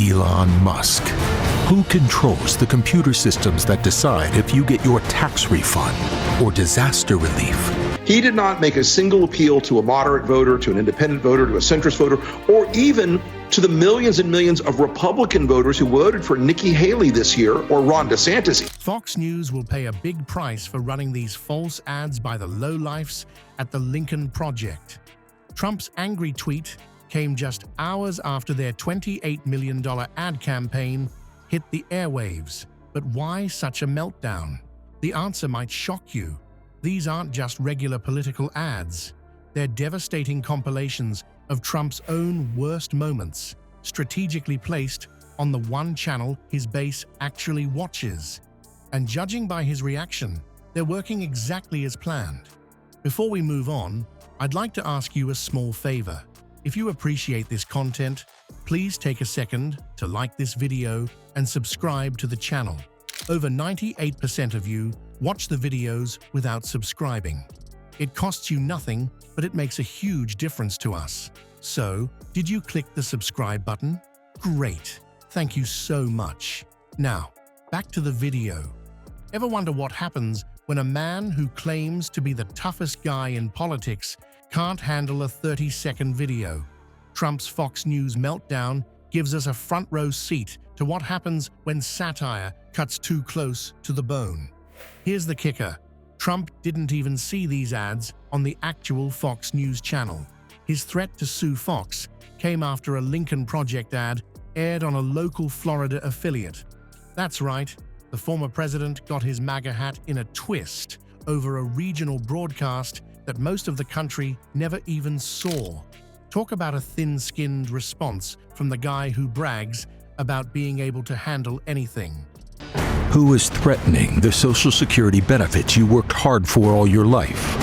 Elon Musk. Who controls the computer systems that decide if you get your tax refund or disaster relief? He did not make a single appeal to a moderate voter, to an independent voter, to a centrist voter, or even to the millions and millions of Republican voters who voted for Nikki Haley this year or Ron DeSantis. Fox News will pay a big price for running these false ads by the lowlifes at the Lincoln Project. Trump's angry tweet came just hours after their $28 million ad campaign hit the airwaves. But why such a meltdown? The answer might shock you. These aren't just regular political ads. They're devastating compilations of Trump's own worst moments, strategically placed on the one channel his base actually watches. And judging by his reaction, they're working exactly as planned. Before we move on, I'd like to ask you a small favor. If you appreciate this content, please take a second to like this video and subscribe to the channel. Over 98% of you watch the videos without subscribing. It costs you nothing, but it makes a huge difference to us. So, did you click the subscribe button? Great! Thank you so much. Now, back to the video. Ever wonder what happens when a man who claims to be the toughest guy in politics can't handle a 30-second video? Trump's Fox News meltdown gives us a front-row seat to what happens when satire cuts too close to the bone. Here's the kicker. Trump didn't even see these ads on the actual Fox News channel. His threat to sue Fox came after a Lincoln Project ad aired on a local Florida affiliate. That's right, the former president got his MAGA hat in a twist over a regional broadcast that most of the country never even saw. Talk about a thin-skinned response from the guy who brags about being able to handle anything. Who is threatening the Social Security benefits you worked hard for all your life?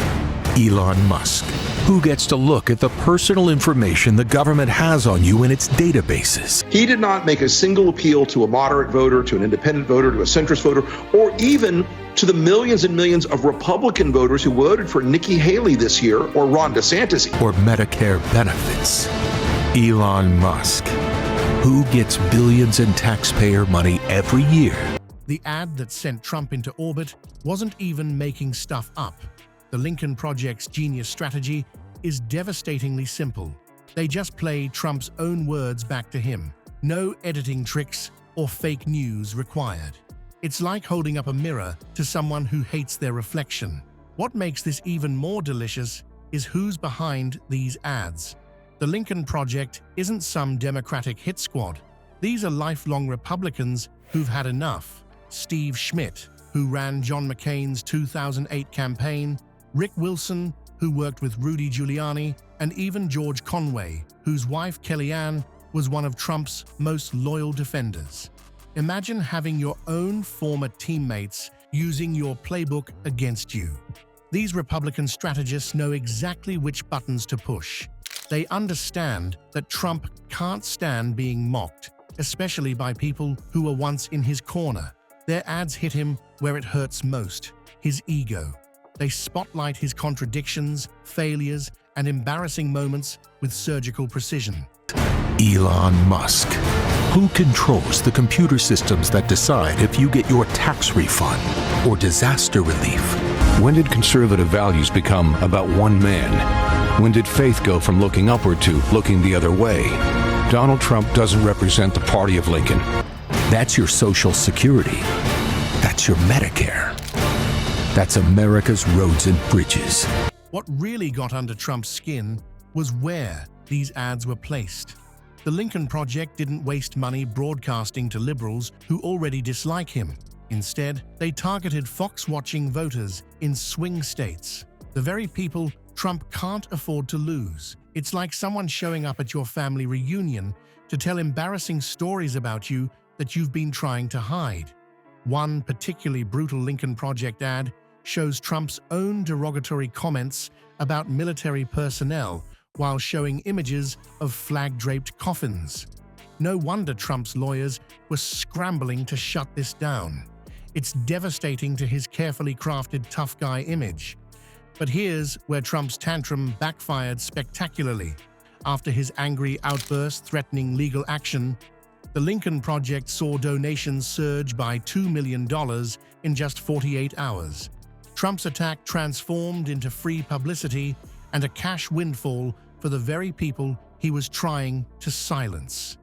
Elon Musk. Who gets to look at the personal information the government has on you in its databases? He did not make a single appeal to a moderate voter, to an independent voter, to a centrist voter, or even to the millions and millions of Republican voters who voted for Nikki Haley this year or Ron DeSantis. Or Medicare benefits? Elon Musk. Who gets billions in taxpayer money every year? The ad that sent Trump into orbit wasn't even making stuff up. The Lincoln Project's genius strategy is devastatingly simple. They just play Trump's own words back to him. No editing tricks or fake news required. It's like holding up a mirror to someone who hates their reflection. What makes this even more delicious is who's behind these ads. The Lincoln Project isn't some Democratic hit squad. These are lifelong Republicans who've had enough. Steve Schmidt, who ran John McCain's 2008 campaign, Rick Wilson, who worked with Rudy Giuliani, and even George Conway, whose wife Kellyanne was one of Trump's most loyal defenders. Imagine having your own former teammates using your playbook against you. These Republican strategists know exactly which buttons to push. They understand that Trump can't stand being mocked, especially by people who were once in his corner. Their ads hit him where it hurts most, his ego. They spotlight his contradictions, failures, and embarrassing moments with surgical precision. Elon Musk. Who controls the computer systems that decide if you get your tax refund or disaster relief? When did conservative values become about one man? When did faith go from looking upward to looking the other way? Donald Trump doesn't represent the party of Lincoln. That's your Social Security. That's your Medicare. That's America's roads and bridges. What really got under Trump's skin was where these ads were placed. The Lincoln Project didn't waste money broadcasting to liberals who already dislike him. Instead, they targeted Fox-watching voters in swing states, the very people Trump can't afford to lose. It's like someone showing up at your family reunion to tell embarrassing stories about you that you've been trying to hide. One particularly brutal Lincoln Project ad shows Trump's own derogatory comments about military personnel while showing images of flag-draped coffins. No wonder Trump's lawyers were scrambling to shut this down. It's devastating to his carefully crafted tough guy image. But here's where Trump's tantrum backfired spectacularly. After his angry outburst threatening legal action, The Lincoln Project saw donations surge by $2 million in just 48 hours. Trump's attack transformed into free publicity and a cash windfall for the very people he was trying to silence.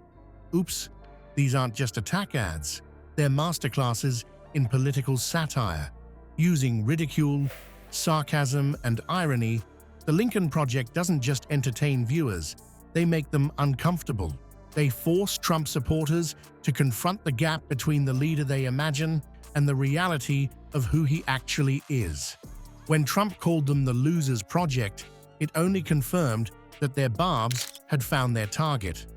Oops, these aren't just attack ads. They're masterclasses in political satire. Using ridicule, sarcasm, and irony, the Lincoln Project doesn't just entertain viewers, they make them uncomfortable. They force Trump supporters to confront the gap between the leader they imagine and the reality of who he actually is. When Trump called them the Losers Project, it only confirmed that their barbs had found their target.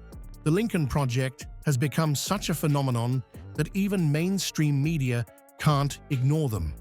The Lincoln Project has become such a phenomenon that even mainstream media can't ignore them.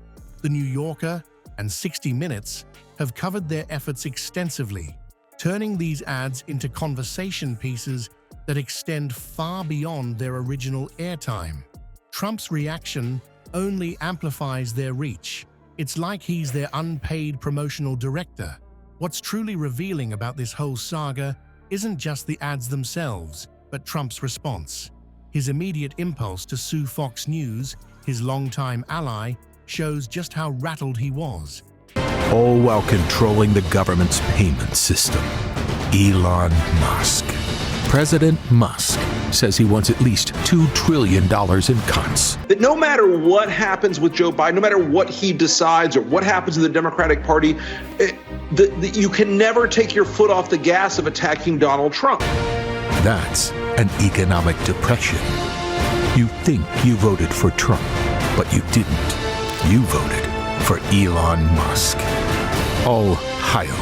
The New Yorker and 60 Minutes have covered their efforts extensively, turning these ads into conversation pieces that extend far beyond their original airtime. Trump's reaction only amplifies their reach. It's like he's their unpaid promotional director. What's truly revealing about this whole saga isn't just the ads themselves, but Trump's response. His immediate impulse to sue Fox News, his longtime ally, shows just how rattled he was. All while controlling the government's payment system. Elon Musk. President Musk says he wants at least $2 trillion in cuts. That no matter what happens with Joe Biden, no matter what he decides or what happens in the Democratic Party, you can never take your foot off the gas of attacking Donald Trump. That's an economic depression. You think you voted for Trump, but you didn't. You voted for Elon Musk. All hail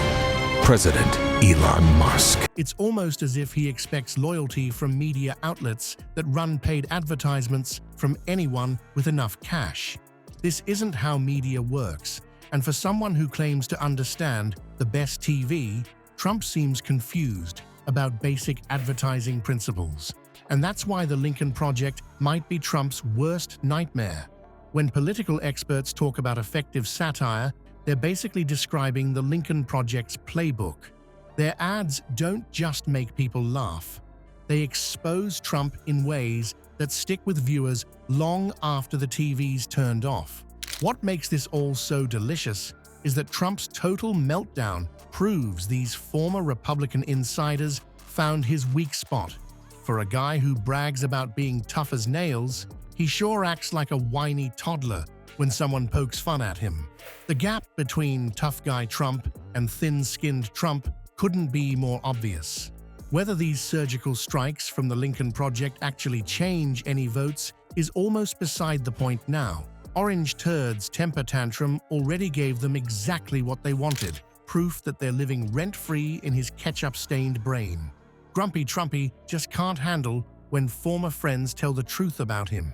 President Elon Musk. It's almost as if he expects loyalty from media outlets that run paid advertisements from anyone with enough cash. This isn't how media works, and for someone who claims to understand the best TV, Trump seems confused about basic advertising principles. And that's why the Lincoln Project might be Trump's worst nightmare. When political experts talk about effective satire, they're basically describing the Lincoln Project's playbook. Their ads don't just make people laugh. They expose Trump in ways that stick with viewers long after the TV's turned off. What makes this all so delicious is that Trump's total meltdown proves these former Republican insiders found his weak spot. For a guy who brags about being tough as nails, he sure acts like a whiny toddler when someone pokes fun at him. The gap between tough guy Trump and thin-skinned Trump couldn't be more obvious. Whether these surgical strikes from the Lincoln Project actually change any votes is almost beside the point now. Orange Turd's temper tantrum already gave them exactly what they wanted, proof that they're living rent-free in his ketchup-stained brain. Grumpy Trumpy just can't handle when former friends tell the truth about him.